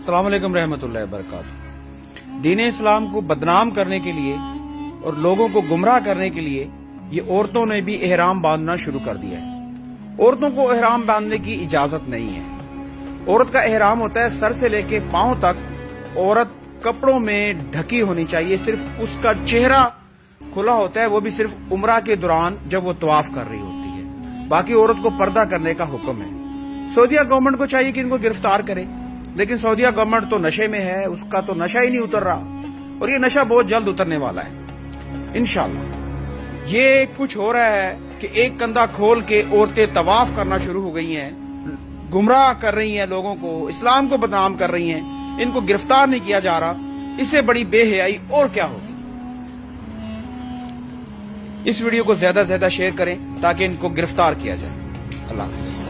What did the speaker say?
अस्सलाम वालेकुम रहमतुल्लाहि व बरकातुहू। दीन इस्लाम को बदनाम करने के लिए और लोगों को गुमराह करने के लिए ये औरतों ने भी एहराम बांधना शुरू कर दिया है। औरतों को एहराम बांधने की इजाजत नहीं है। औरत का एहराम होता है सर से लेके पांव तक। औरत कपड़ों में ढकी होनी चाहिए, सिर्फ उसका चेहरा खुला होता है, वो भी सिर्फ उम्रा के दौरान जब वो तवाफ कर रही होती है। बाकी औरत को पर्दा करने का हुक्म है। सऊदीया गवर्नमेंट को चाहिए कि इनको गिरफ्तार करे, लेकिन सऊदीया गवर्नमेंट तो नशे में है, उसका तो नशा ही नहीं उतर रहा और ये नशा बहुत जल्द उतरने वाला है इंशाल्लाह। ये कुछ हो रहा है कि एक कंधा खोल के औरतें तवाफ करना शुरू हो गई हैं, गुमराह कर रही हैं लोगों को, इस्लाम को बदनाम कर रही हैं, इनको गिरफ्तार नहीं किया जा रहा। इससे बड़ी बेहयाई और क्या होगी। इस वीडियो को ज्यादा से ज्यादा शेयर करें ताकि इनको गिरफ्तार किया जाए। अल्लाह हाफिज।